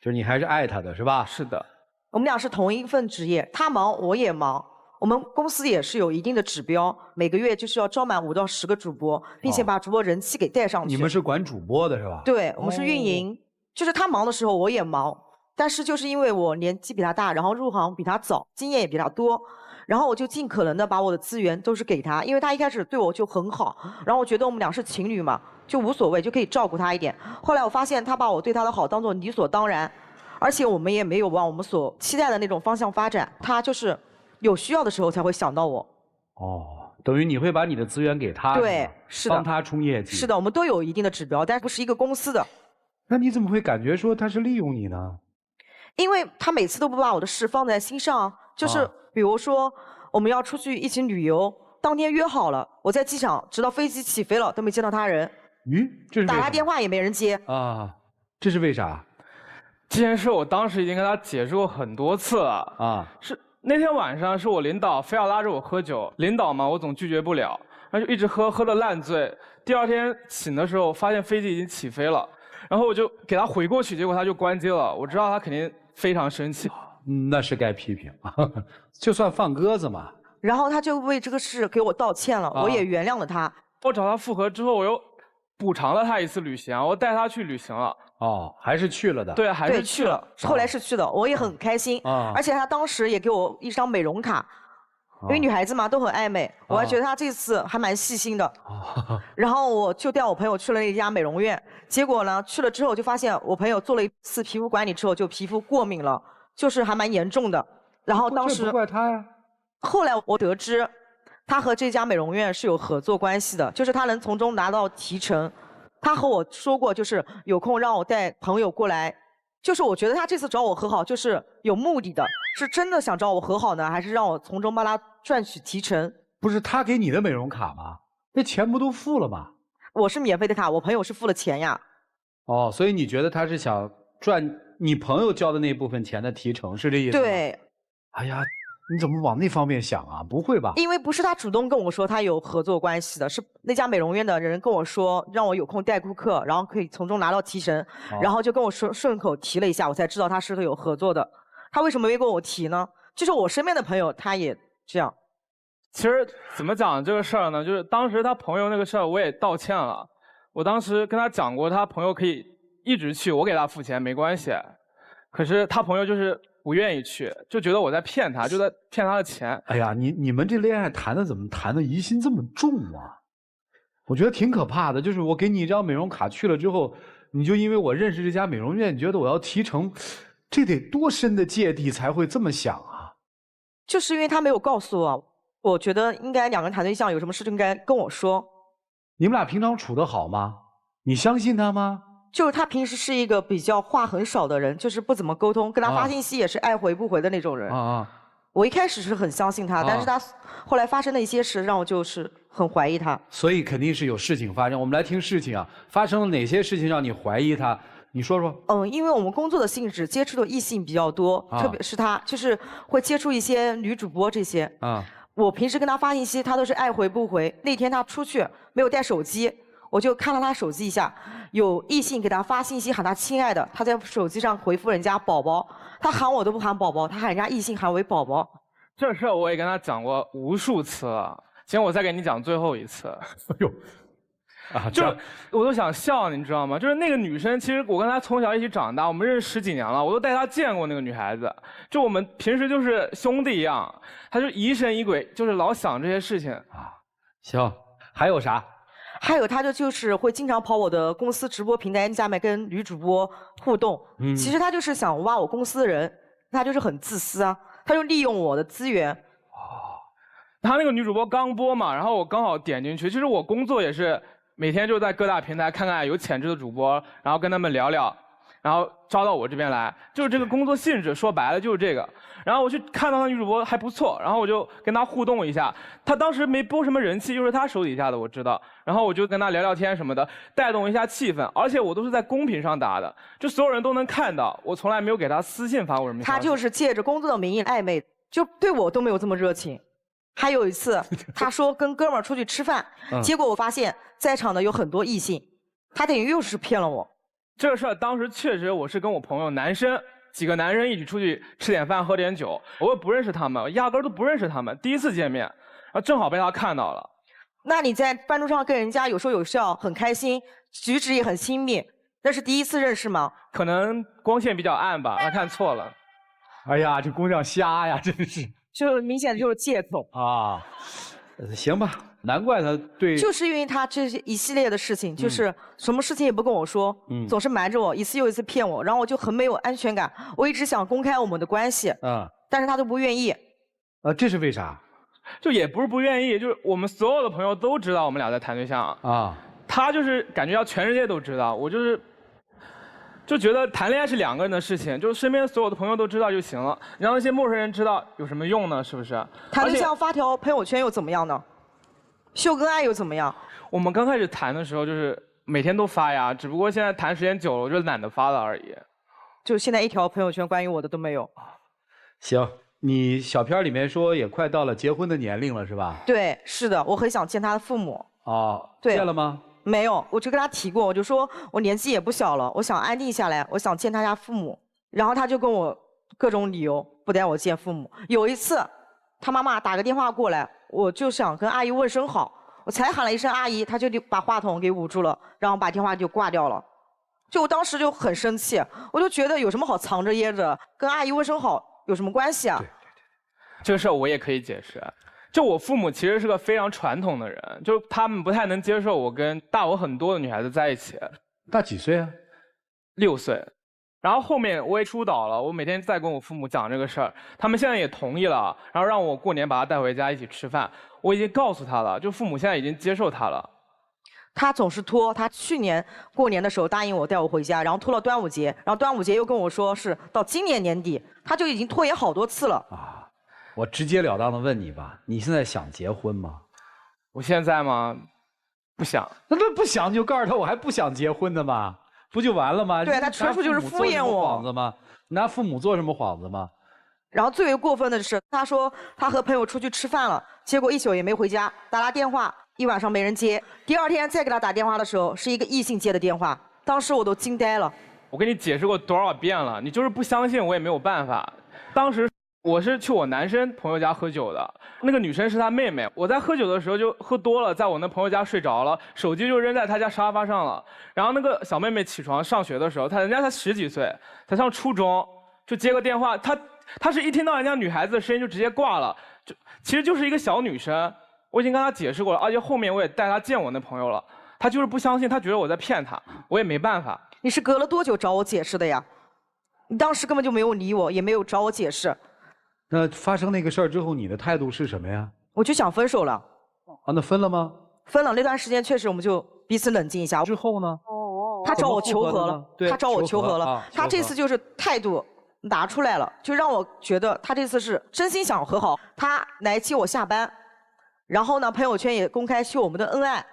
[SPEAKER 1] 就是你还是爱他的是吧？
[SPEAKER 10] 是的。
[SPEAKER 11] 我们俩是同一份职业，他忙我也忙。我们公司也是有一定的指标，每个月就是要招满5到10个主播，并且把主播人气给带上去。
[SPEAKER 1] 你们是管主播的是吧？
[SPEAKER 11] 对，我们是运营。就是他忙的时候我也忙，但是就是因为我年纪比他大，然后入行比他早，经验也比他多。然后我就尽可能的把我的资源都是给他，因为他一开始对我就很好，然后我觉得我们俩是情侣嘛，就无所谓，就可以照顾他一点。后来我发现他把我对他的好当做理所当然，而且我们也没有往我们所期待的那种方向发展。他就是有需要的时候才会想到我。
[SPEAKER 1] 哦，等于你会把你的资源给他，
[SPEAKER 11] 对，是的，
[SPEAKER 1] 帮他冲业绩。
[SPEAKER 11] 是的，我们都有一定的指标，但是不是一个公司的。
[SPEAKER 1] 那你怎么会感觉说他是利用你呢？
[SPEAKER 11] 因为他每次都不把我的事放在心上，就是比如说我们要出去一起旅游，当天约好了，我在机场直到飞机起飞了都没见到他人。
[SPEAKER 1] 这是
[SPEAKER 11] 打他电话也没人接
[SPEAKER 1] 啊，这是为啥？
[SPEAKER 10] 这件事我当时已经跟他解释过很多次了啊。是那天晚上是我领导非要拉着我喝酒，领导嘛我总拒绝不了，然后就一直喝，喝得烂醉。第2天醒的时候发现飞机已经起飞了，然后我就给他回过去，结果他就关机了。我知道他肯定非常生气。
[SPEAKER 1] 那是该批评，就算放鸽子嘛。
[SPEAKER 11] 然后他就为这个事给我道歉了，我也原谅了他。
[SPEAKER 10] 我找他复合之后，我又补偿了他1次旅行，我带他去旅行了。
[SPEAKER 1] 哦，还是去了的。
[SPEAKER 10] 对，还是去了。
[SPEAKER 11] 后来是去的，我也很开心。而且他当时也给我一张美容卡，因为女孩子嘛都很爱美，我还觉得他这次还蛮细心的。然后我就带我朋友去了那家美容院，结果呢去了之后就发现我朋友做了1次皮肤管理之后就皮肤过敏了，就是还蛮严重的。然后当时
[SPEAKER 1] 这不怪他呀。
[SPEAKER 11] 后来我得知，他和这家美容院是有合作关系的，就是他能从中拿到提成，他和我说过，就是有空让我带朋友过来，就是我觉得他这次找我和好就是有目的的，是真的想找我和好呢，还是让我从中帮他赚取提成？
[SPEAKER 1] 不是他给你的美容卡吗？那钱不都付了吗？
[SPEAKER 11] 我是免费的卡，我朋友是付了钱呀。
[SPEAKER 1] 哦，所以你觉得他是想赚你朋友交的那部分钱的提成，是这意思吗？
[SPEAKER 11] 对。
[SPEAKER 1] 哎呀，你怎么往那方面想啊？不会吧？
[SPEAKER 11] 因为不是他主动跟我说他有合作关系的，是那家美容院的人跟我说，让我有空带顾客，然后可以从中拿到提成，然后就跟我顺口提了一下，我才知道他是有合作的。他为什么没跟我提呢？就是我身边的朋友他也这样。
[SPEAKER 10] 其实怎么讲这个事儿呢？就是当时他朋友那个事儿我也道歉了，我当时跟他讲过，他朋友可以一直去，我给他付钱没关系。可是他朋友就是不愿意去，就觉得我在骗他，就在骗他的钱。
[SPEAKER 1] 哎呀，你们这恋爱谈的怎么谈的疑心这么重啊？我觉得挺可怕的。就是我给你一张美容卡去了之后，你就因为我认识这家美容院，你觉得我要提成，这得多深的芥蒂才会这么想啊？
[SPEAKER 11] 就是因为他没有告诉我，我觉得应该两个人谈对象，有什么事就应该跟我说。
[SPEAKER 1] 你们俩平常处得好吗？你相信他吗？
[SPEAKER 11] 就是他平时是一个比较话很少的人，就是不怎么沟通，跟他发信息也是爱回不回的那种人。我一开始是很相信他，但是他后来发生的一些事让我就是很怀疑他。
[SPEAKER 1] 所以肯定是有事情发生。我们来听事情啊，发生了哪些事情让你怀疑他？你说说。
[SPEAKER 11] 因为我们工作的性质接触的异性比较多，特别是他就是会接触一些女主播这些。我平时跟他发信息，他都是爱回不回。那天他出去没有带手机，我就看了他手机一下，有异性给他发信息喊他亲爱的，他在手机上回复人家宝宝，他喊我都不喊宝宝，他喊人家异性喊为宝宝。
[SPEAKER 10] 这事儿我也跟他讲过无数次了，行，我再给你讲最后一次。哎呦，就我都想笑，你知道吗？就是那个女生，其实我跟她从小一起长大，我们认识10几年了，我都带她见过那个女孩子，就我们平时就是兄弟一样，她就疑神疑鬼，就是老想这些事情啊。
[SPEAKER 1] 行，还有啥？
[SPEAKER 11] 还有，他就是会经常跑我的公司直播平台下面跟女主播互动。其实他就是想挖我公司的人，他就是很自私啊，他就利用我的资源。
[SPEAKER 10] 他那个女主播刚播嘛，然后我刚好点进去。其实我工作也是每天就在各大平台看看有潜质的主播，然后跟他们聊聊，然后招到我这边来，就是这个工作性质，说白了就是这个。然后我去看到那女主播还不错，然后我就跟她互动一下。她当时没播什么人气，就是她手底下的我知道。然后我就跟她聊聊天什么的，带动一下气氛。而且我都是在公屏上打的，就所有人都能看到。我从来没有给她私信发过什么消息。
[SPEAKER 11] 他就是借着工作的名义暧昧，就对我都没有这么热情。还有一次，他说跟哥们儿出去吃饭，结果我发现在场的有很多异性，他等于又是骗了我。
[SPEAKER 10] 这个事儿当时确实我是跟我朋友几个男生一起出去吃点饭喝点酒，我也不认识他们，压根儿都不认识他们，第一次见面，然后正好被他看到了。
[SPEAKER 11] 那你在饭桌上跟人家有说有笑，很开心，举止也很亲密，那是第一次认识吗？
[SPEAKER 10] 可能光线比较暗吧，他看错了。
[SPEAKER 1] 哎呀，这姑娘瞎呀，真是。
[SPEAKER 11] 就明显就是借口
[SPEAKER 1] 啊。行吧，难怪他对。
[SPEAKER 11] 就是因为他这一系列的事情，就是什么事情也不跟我说，总是瞒着我，一次又一次骗我，然后我就很没有安全感。我一直想公开我们的关系，但是他都不愿意。
[SPEAKER 1] 这是为啥？
[SPEAKER 10] 就也不是不愿意，就是我们所有的朋友都知道我们俩在谈对象啊。他就是感觉要全世界都知道，我就觉得谈恋爱是2个人的事情，就是身边所有的朋友都知道就行了，你让那些陌生人知道有什么用呢？是不是？
[SPEAKER 11] 谈对象发条朋友圈又怎么样呢？秀恩爱又怎么样？
[SPEAKER 10] 我们刚开始谈的时候就是每天都发呀，只不过现在谈时间久了，我就懒得发了而已。
[SPEAKER 11] 就现在一条朋友圈关于我的都没有。
[SPEAKER 1] 行，你小片里面说也快到了结婚的年龄了，是吧？
[SPEAKER 11] 对，是的，我很想见他的父母。
[SPEAKER 1] 对，见了吗？
[SPEAKER 11] 没有，我就跟他提过，我就说我年纪也不小了，我想安定下来，我想见他家父母。然后他就跟我各种理由不带我见父母。有一次，他妈妈打个电话过来，我就想跟阿姨问声好，我才喊了一声阿姨，他就把话筒给捂住了，然后把电话就挂掉了。就我当时就很生气，我就觉得有什么好藏着掖着，跟阿姨问声好有什么关系啊？
[SPEAKER 10] 对，这个事儿我也可以解释。就我父母其实是个非常传统的人，就他们不太能接受我跟大我很多的女孩子在一起。
[SPEAKER 1] 大几岁啊
[SPEAKER 10] ？6岁。然后后面我也出岛了，我每天在跟我父母讲这个事儿，他们现在也同意了，然后让我过年把他带回家一起吃饭。我已经告诉他了，就父母现在已经接受他了。
[SPEAKER 11] 他总是拖，他去年过年的时候答应我带我回家，然后拖到端午节，然后端午节又跟我说是到今年年底，他就已经拖延好多次了。
[SPEAKER 1] 啊，我直截了当的问你吧，你现在想结婚吗？
[SPEAKER 10] 我现在吗？不想。
[SPEAKER 1] 那不想就告诉他我还不想结婚的嘛，不就完了吗？
[SPEAKER 11] 对，他纯属就是敷衍我。
[SPEAKER 1] 幌子吗？拿父母做什么幌子吗？
[SPEAKER 11] 然后最为过分的是，他说他和朋友出去吃饭了，结果一宿也没回家，打他电话一晚上没人接，第二天再给他打电话的时候是一个异性接的电话，当时我都惊呆了。
[SPEAKER 10] 我跟你解释过多少遍了，你就是不相信，我也没有办法。当时我是去我男生朋友家喝酒的，那个女生是他妹妹。我在喝酒的时候就喝多了，在我那朋友家睡着了，手机就扔在他家沙发上了。然后那个小妹妹起床上学的时候，人家才10几岁，才上初中，就接个电话，她是一听到人家女孩子的声音就直接挂了，其实就是一个小女生。我已经跟她解释过了，而且后面我也带她见我那朋友了，她就是不相信，她觉得我在骗她，我也没办法。
[SPEAKER 11] 你是隔了多久找我解释的呀？你当时根本就没有理我，也没有找我解释。
[SPEAKER 1] 那发生那个事儿之后，你的态度是什么呀？
[SPEAKER 11] 我就想分手了。
[SPEAKER 1] 啊，那分了吗？
[SPEAKER 11] 分了，那段时间确实我们就彼此冷静一下。
[SPEAKER 1] 之后呢？
[SPEAKER 11] 他找我求和了，他找我求和了。他这次就是态度拿出来了，就让我觉得他这次是真心想和好。他来接我下班，然后呢，朋友圈也公开秀我们的恩爱，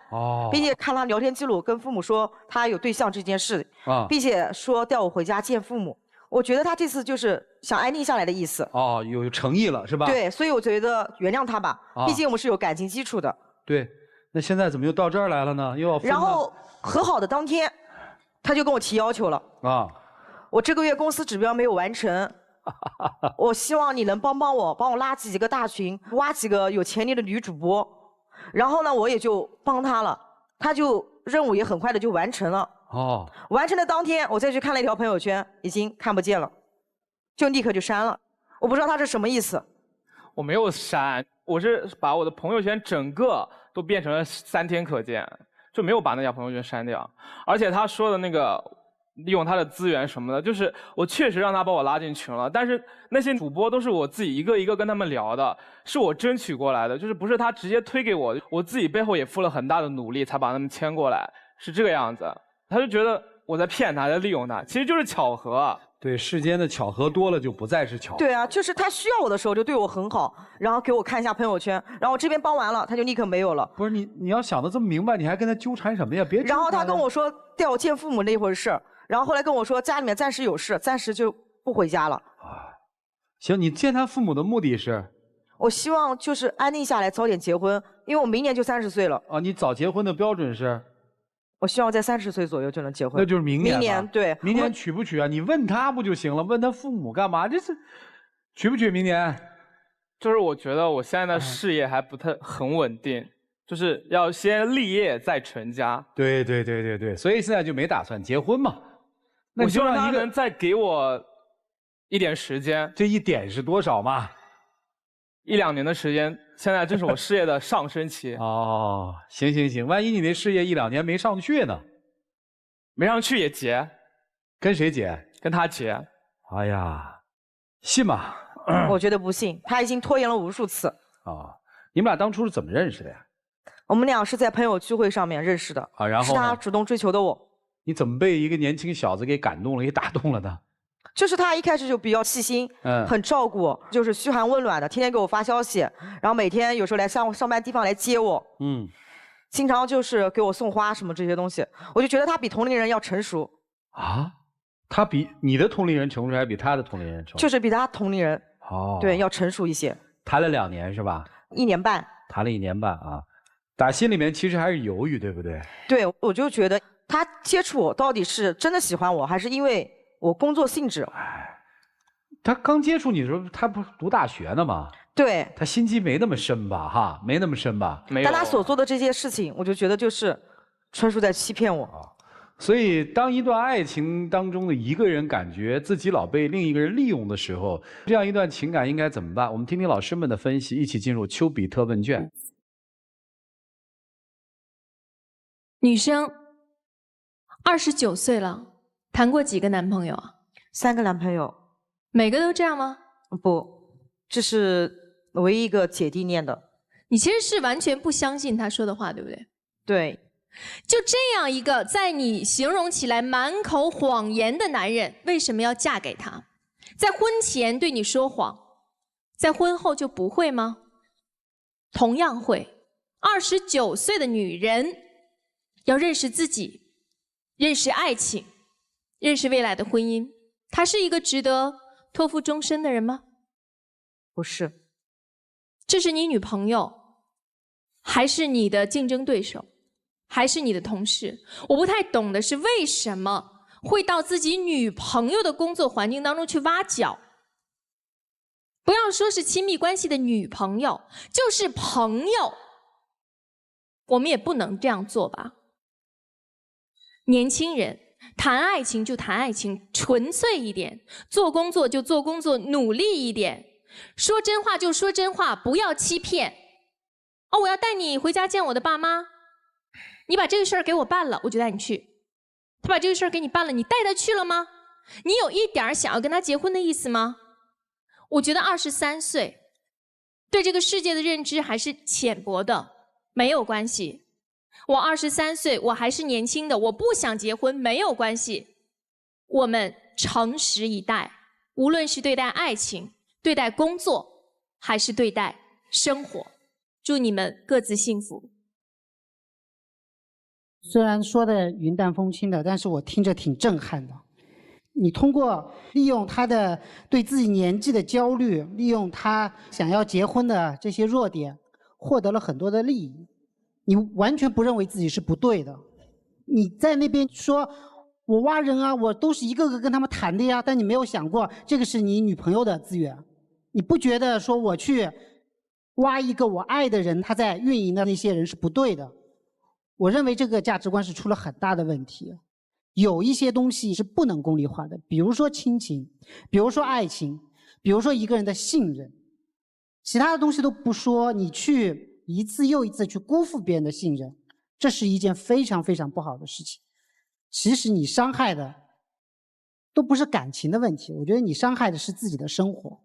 [SPEAKER 11] 并且看他聊天记录，跟父母说他有对象这件事，并且说带我回家见父母。我觉得他这次就是想安定下来的意思。
[SPEAKER 1] 哦，有诚意了是吧？
[SPEAKER 11] 对，所以我觉得原谅他吧，毕竟我们是有感情基础的。
[SPEAKER 1] 对，那现在怎么又到这儿来了呢？又要分了？
[SPEAKER 11] 然后和好的当天，他就跟我提要求了。我这个月公司指标没有完成，我希望你能帮我拉几个大群，挖几个有潜力的女主播。然后呢，我也就帮他了，他就任务也很快的就完成了。完成的当天，我再去看了一条朋友圈，已经看不见了，就立刻就删了。我不知道他是什么意思。
[SPEAKER 10] 我没有删，我是把我的朋友圈整个都变成了3天可见，就没有把那条朋友圈删掉。而且他说的那个利用他的资源什么的，就是我确实让他把我拉进群了，但是那些主播都是我自己一个一个跟他们聊的，是我争取过来的，就是不是他直接推给我，我自己背后也付了很大的努力才把他们签过来，是这个样子。他就觉得我在骗他，在利用他，其实就是巧合。
[SPEAKER 1] 对，世间的巧合多了就不再是巧合。
[SPEAKER 11] 对啊，就是他需要我的时候就对我很好，然后给我看一下朋友圈，然后我这边帮完了，他就立刻没有了。
[SPEAKER 1] 不是你要想的这么明白，你还跟他纠缠什么呀？别。
[SPEAKER 11] 然后他跟我说带我见父母那回事，然后后来跟我说家里面暂时有事，暂时就不回家了。
[SPEAKER 1] 行，你见他父母的目的是？
[SPEAKER 11] 我希望就是安定下来，早点结婚，因为我明年就30岁了。
[SPEAKER 1] 你早结婚的标准是？
[SPEAKER 11] 我希望在30岁左右就能结婚。
[SPEAKER 1] 那就是明年。
[SPEAKER 11] 明年对。
[SPEAKER 1] 明年娶不娶啊？你问他不就行了？问他父母干嘛？这是娶不娶？明年？
[SPEAKER 10] 就是我觉得我现在的事业还不很稳定，就是要先立业再成家。
[SPEAKER 1] 对，所以现在就没打算结婚嘛。那
[SPEAKER 10] 我希望他能再给我一点时间。
[SPEAKER 1] 这一点是多少嘛
[SPEAKER 10] ？1、2年的时间，现在正是我事业的上升期。
[SPEAKER 1] 行，万一你那事业1、2年没上去呢？
[SPEAKER 10] 没上去也结。
[SPEAKER 1] 跟谁结？
[SPEAKER 10] 跟他结。
[SPEAKER 1] 哎呀，信吗？
[SPEAKER 11] 我觉得不信，他已经拖延了无数次。
[SPEAKER 1] 你们俩当初是怎么认识的呀？
[SPEAKER 11] 我们俩是在朋友聚会上面认识的。
[SPEAKER 1] 然后
[SPEAKER 11] 是他主动追求的我。
[SPEAKER 1] 你怎么被一个年轻小子给感动了，给打动了呢？
[SPEAKER 11] 就是他一开始就比较细心，很照顾我，就是嘘寒问暖的，天天给我发消息，然后每天有时候来上班地方来接我，经常就是给我送花什么这些东西，我就觉得他比同龄人要成熟。
[SPEAKER 1] 他比你的同龄人成熟，还是比他的同龄人成熟？
[SPEAKER 11] 就是比他同龄人，对，要成熟一些。
[SPEAKER 1] 谈了2年是吧
[SPEAKER 11] ？1年半。
[SPEAKER 1] 谈了1年半啊，打心里面其实还是犹豫，对不对？
[SPEAKER 11] 对，我就觉得他接触我到底是真的喜欢我，还是因为我工作性质。
[SPEAKER 1] 他刚接触你的时候，他不是读大学呢吗？
[SPEAKER 11] 对。
[SPEAKER 1] 他心机没那么深吧？没那么深吧？
[SPEAKER 10] 没有。
[SPEAKER 11] 但他所做的这些事情，我就觉得就是纯属在欺骗我。
[SPEAKER 1] 所以，当一段爱情当中的一个人感觉自己老被另一个人利用的时候，这样一段情感应该怎么办？我们听听老师们的分析，一起进入丘比特问卷。
[SPEAKER 5] 女生，29岁了，谈过几个男朋友啊
[SPEAKER 11] ？3个男朋友。
[SPEAKER 5] 每个都这样吗？
[SPEAKER 11] 不，这是唯一一个姐弟恋的。
[SPEAKER 5] 你其实是完全不相信他说的话，对不对？
[SPEAKER 11] 对，
[SPEAKER 5] 就这样一个在你形容起来满口谎言的男人，为什么要嫁给他？在婚前对你说谎，在婚后就不会吗？同样会。29岁的女人要认识自己，认识爱情，认识未来的婚姻。他是一个值得托付终身的人吗？
[SPEAKER 11] 不是。
[SPEAKER 5] 这是你女朋友，还是你的竞争对手，还是你的同事？我不太懂的是，为什么会到自己女朋友的工作环境当中去挖角？不要说是亲密关系的女朋友，就是朋友，我们也不能这样做吧。年轻人谈爱情就谈爱情，纯粹一点；做工作就做工作，努力一点；说真话就说真话，不要欺骗。哦，我要带你回家见我的爸妈，你把这个事儿给我办了，我就带你去。他把这个事儿给你办了，你带他去了吗？你有一点想要跟他结婚的意思吗？我觉得23岁，对这个世界的认知还是浅薄的，没有关系。我23岁，我还是年轻的，我不想结婚，没有关系。我们诚实以待，无论是对待爱情、对待工作，还是对待生活。祝你们各自幸福。
[SPEAKER 6] 虽然说的云淡风轻的，但是我听着挺震撼的。你通过利用他的对自己年纪的焦虑，利用他想要结婚的这些弱点，获得了很多的利益。你完全不认为自己是不对的。你在那边说我挖人啊，我都是一个个跟他们谈的呀，但你没有想过这个是你女朋友的资源。你不觉得说我去挖一个我爱的人，他在运营的那些人是不对的？我认为这个价值观是出了很大的问题。有一些东西是不能功利化的，比如说亲情，比如说爱情，比如说一个人的信任，其他的东西都不说，你去一次又一次去辜负别人的信任，这是一件非常非常不好的事情。其实你伤害的都不是感情的问题，我觉得你伤害的是自己的生活。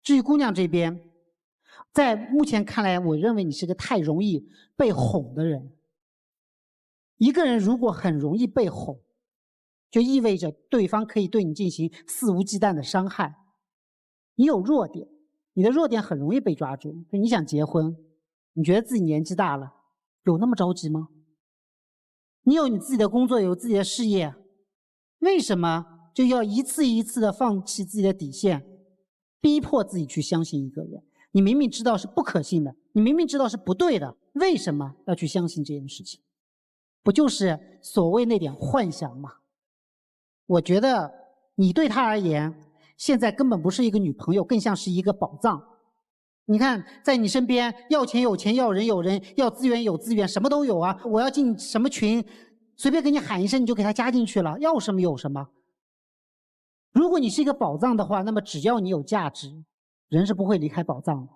[SPEAKER 6] 至于姑娘这边，在目前看来，我认为你是个太容易被哄的人。一个人如果很容易被哄，就意味着对方可以对你进行肆无忌惮的伤害。你有弱点，你的弱点很容易被抓住。你想结婚，你觉得自己年纪大了，有那么着急吗？你有你自己的工作，有自己的事业，为什么就要一次一次的放弃自己的底线，逼迫自己去相信一个人？你明明知道是不可信的，你明明知道是不对的，为什么要去相信这件事情？不就是所谓那点幻想吗？我觉得你对他而言，现在根本不是一个女朋友，更像是一个宝藏。你看，在你身边，要钱有钱，要人有人，要资源有资源，什么都有啊！我要进什么群，随便给你喊一声，你就给他加进去了，要什么有什么。如果你是一个宝藏的话，那么只要你有价值，人是不会离开宝藏的。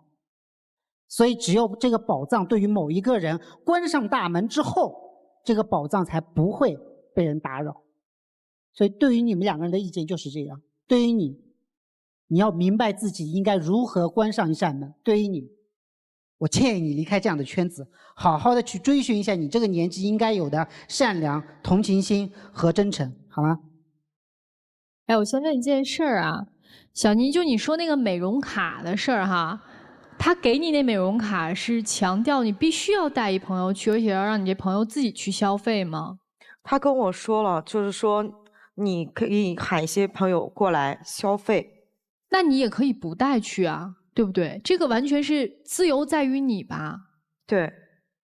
[SPEAKER 6] 所以只有这个宝藏对于某一个人关上大门之后，这个宝藏才不会被人打扰。所以对于你们两个人的意见就是这样。对于你，你要明白自己应该如何关上一扇门。对于你，我建议你离开这样的圈子，好好的去追寻一下你这个年纪应该有的善良、同情心和真诚，好吗？
[SPEAKER 7] 哎，我先问一件事儿啊，小妮，就你说那个美容卡的事儿哈，他给你那美容卡是强调你必须要带一朋友去，而且要让你这朋友自己去消费吗？
[SPEAKER 11] 他跟我说了，就是说你可以喊一些朋友过来消费。
[SPEAKER 7] 那你也可以不带去啊，对不对？这个完全是自由在于你吧。
[SPEAKER 11] 对。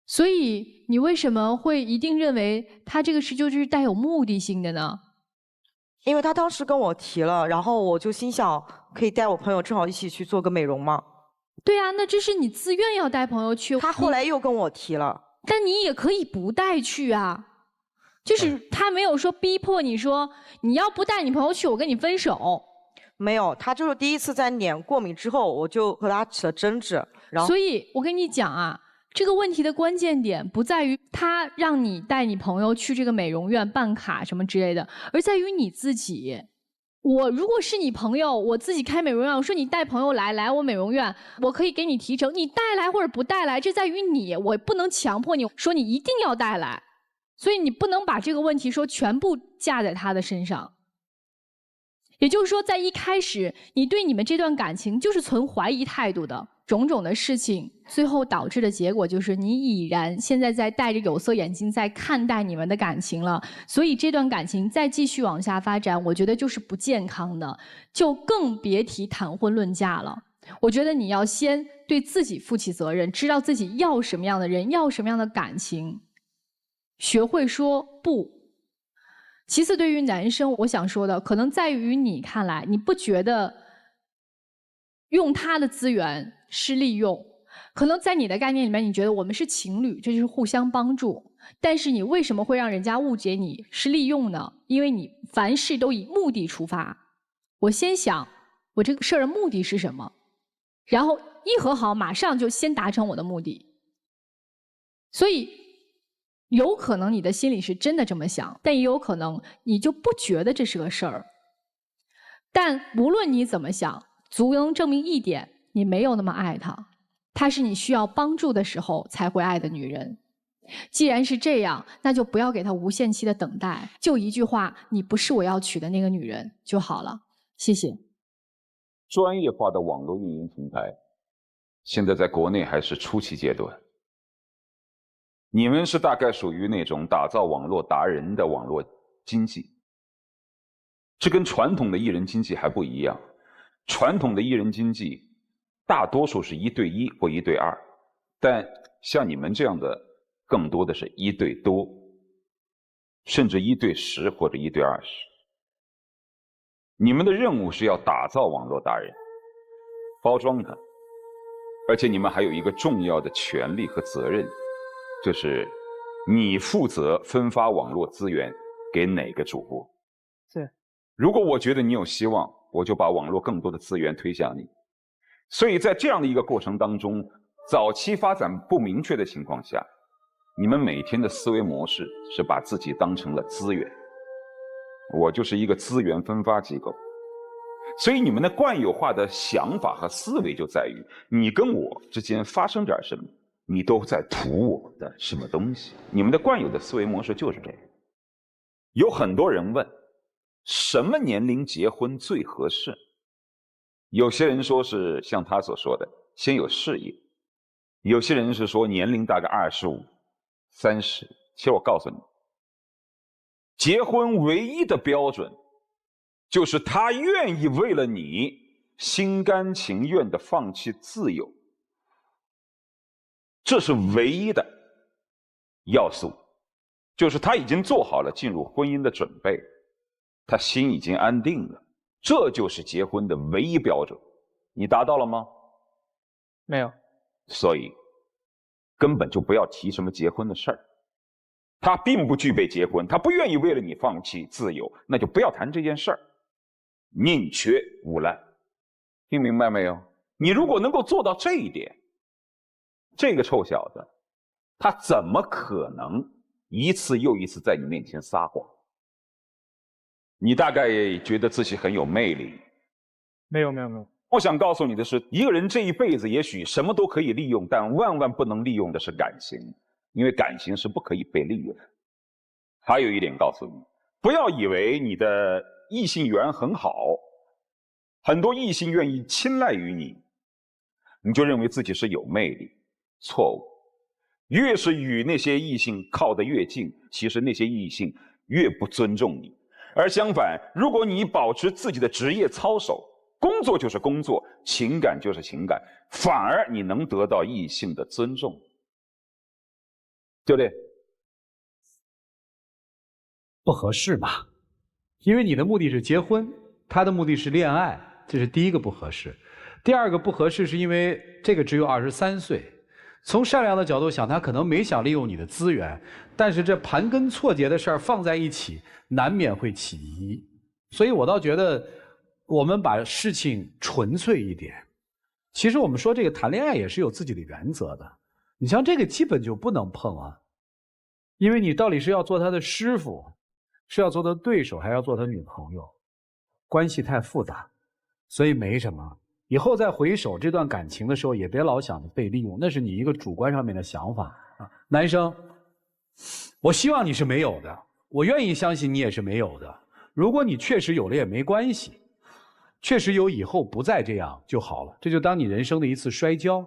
[SPEAKER 7] 所以你为什么会一定认为他这个事就是带有目的性的呢？
[SPEAKER 11] 因为他当时跟我提了，然后我就心想，可以带我朋友正好一起去做个美容嘛。
[SPEAKER 7] 对啊，那这是你自愿要带朋友去。
[SPEAKER 11] 他后来又跟我提了。
[SPEAKER 7] 但你也可以不带去啊。就是他没有说逼迫你说你要不带你朋友去，我跟你分手。
[SPEAKER 11] 没有，他就是第一次在脸过敏之后，我就和他起了争执。然后，
[SPEAKER 7] 所以我跟你讲啊，这个问题的关键点不在于他让你带你朋友去这个美容院办卡什么之类的，而在于你自己。我如果是你朋友，我自己开美容院，我说你带朋友来我美容院，我可以给你提成，你带来或者不带来，这在于你，我不能强迫你说你一定要带来。所以你不能把这个问题说全部架在他的身上。也就是说，在一开始，你对你们这段感情就是存怀疑态度的，种种的事情，最后导致的结果就是你已然现在在戴着有色眼镜在看待你们的感情了。所以这段感情再继续往下发展，我觉得就是不健康的，就更别提谈婚论嫁了。我觉得你要先对自己负起责任，知道自己要什么样的人，要什么样的感情，学会说不。其次，对于男生，我想说的可能在于你看来，你不觉得用他的资源是利用，可能在你的概念里面，你觉得我们是情侣，这就是互相帮助。但是你为什么会让人家误解你是利用呢？因为你凡事都以目的出发。我先想我这个事儿的目的是什么，然后一和好，马上就先达成我的目的。所以有可能你的心里是真的这么想，但也有可能你就不觉得这是个事儿。但无论你怎么想，足能证明一点，你没有那么爱她，她是你需要帮助的时候才会爱的女人。既然是这样，那就不要给她无限期的等待，就一句话，你不是我要娶的那个女人就好了。谢谢。
[SPEAKER 8] 专业化的网络运营平台，现在在国内还是初期阶段。你们是大概属于那种打造网络达人的网络经济，这跟传统的艺人经济还不一样。传统的艺人经济大多数是1对1或1对2，但像你们这样的更多的是1对多，甚至1对10或者1对20。你们的任务是要打造网络达人，包装它，而且你们还有一个重要的权利和责任，就是你负责分发网络资源给哪个主播。
[SPEAKER 10] 是，
[SPEAKER 8] 如果我觉得你有希望，我就把网络更多的资源推向你。所以在这样的一个过程当中，早期发展不明确的情况下，你们每天的思维模式是把自己当成了资源，我就是一个资源分发机构。所以你们的惯有化的想法和思维就在于，你跟我之间发生点什么，你都在图我的什么东西。你们的惯有的思维模式就是这样。有很多人问，什么年龄结婚最合适？有些人说是像他所说的，先有事业；有些人是说年龄大概25、30。其实我告诉你，结婚唯一的标准，就是他愿意为了你心甘情愿地放弃自由。这是唯一的要素，就是他已经做好了进入婚姻的准备，他心已经安定了，这就是结婚的唯一标准。你达到了吗？
[SPEAKER 10] 没有。
[SPEAKER 8] 所以根本就不要提什么结婚的事儿。他并不具备结婚，他不愿意为了你放弃自由，那就不要谈这件事儿，宁缺毋滥。听明白没有？你如果能够做到这一点，这个臭小子他怎么可能一次又一次在你面前撒谎？你大概也觉得自己很有魅力。
[SPEAKER 10] 没有。
[SPEAKER 8] 我想告诉你的是，一个人这一辈子也许什么都可以利用，但万万不能利用的是感情，因为感情是不可以被利用的。还有一点告诉你，不要以为你的异性缘很好，很多异性愿意青睐于你，你就认为自己是有魅力。错误。越是与那些异性靠得越近，其实那些异性越不尊重你。而相反，如果你保持自己的职业操守，工作就是工作，情感就是情感，反而你能得到异性的尊重，对不对？
[SPEAKER 1] 不合适吧？因为你的目的是结婚，他的目的是恋爱，这是第一个不合适。第二个不合适是因为这个只有23岁，从善良的角度想，他可能没想利用你的资源，但是这盘根错节的事儿放在一起，难免会起疑。所以我倒觉得，我们把事情纯粹一点。其实我们说这个谈恋爱也是有自己的原则的，你像这个基本就不能碰啊，因为你到底是要做他的师傅，是要做他对手，还要做他女朋友，关系太复杂，所以没什么。以后再回首这段感情的时候，也别老想着被利用，那是你一个主观上面的想法啊。男生，我希望你是没有的，我愿意相信你也是没有的。如果你确实有了也没关系，确实有以后不再这样就好了，这就当你人生的一次摔跤。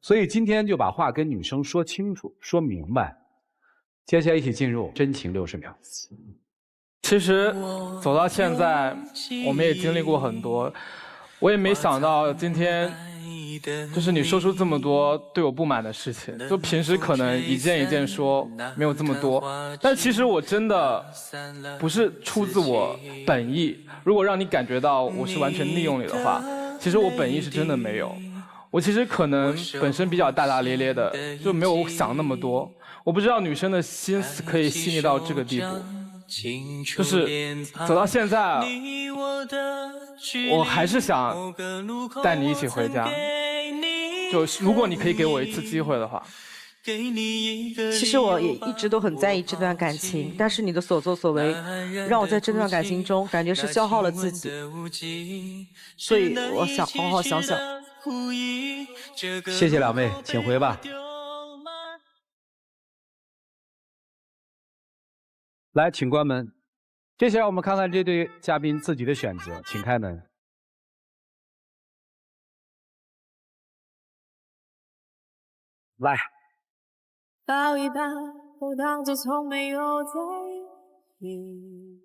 [SPEAKER 1] 所以今天就把话跟女生说清楚、说明白。接下来一起进入真情60秒。
[SPEAKER 10] 其实走到现在，我们也经历过很多，我也没想到今天就是你说出这么多对我不满的事情，就平时可能一件一件说，没有这么多，但其实我真的不是出自我本意。如果让你感觉到我是完全利用你的话，其实我本意是真的没有。我其实可能本身比较大大咧咧的，就没有想那么多。我不知道女生的心思可以细腻到这个地步。就是走到现在，我还是想带你一起回家。就如果你可以给我一次机会的话。
[SPEAKER 11] 其实我也一直都很在意这段感情，但是你的所作所为，让我在这段感情中感觉是消耗了自己，所以我想好好想想。
[SPEAKER 1] 谢谢两位，请回吧。来，请关门。接下来我们看看这对嘉宾自己的选择，请开门。来，
[SPEAKER 9] 抱一抱，我当作从没有在意。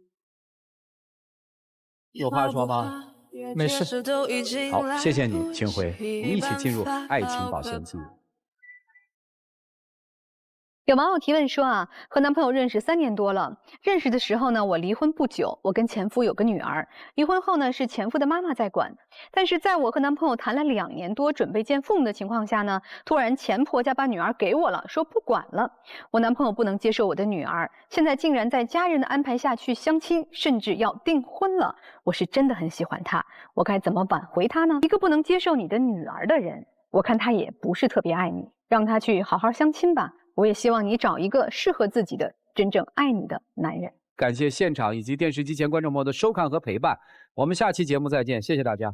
[SPEAKER 1] 有话说吗？
[SPEAKER 10] 没事。
[SPEAKER 1] 好，谢谢你，请回。我们一起进入爱情保鲜期。
[SPEAKER 12] 有网友提问说啊，和男朋友认识3年多了，认识的时候呢，我离婚不久，我跟前夫有个女儿，离婚后呢是前夫的妈妈在管，但是在我和男朋友谈了2年多，准备见父母的情况下呢，突然前婆家把女儿给我了，说不管了，我男朋友不能接受我的女儿，现在竟然在家人的安排下去相亲，甚至要订婚了，我是真的很喜欢他，我该怎么挽回他呢？一个不能接受你的女儿的人，我看他也不是特别爱你，让他去好好相亲吧。我也希望你找一个适合自己的、真正爱你的男人。
[SPEAKER 1] 感谢现场以及电视机前观众朋友的收看和陪伴，我们下期节目再见，谢谢大家。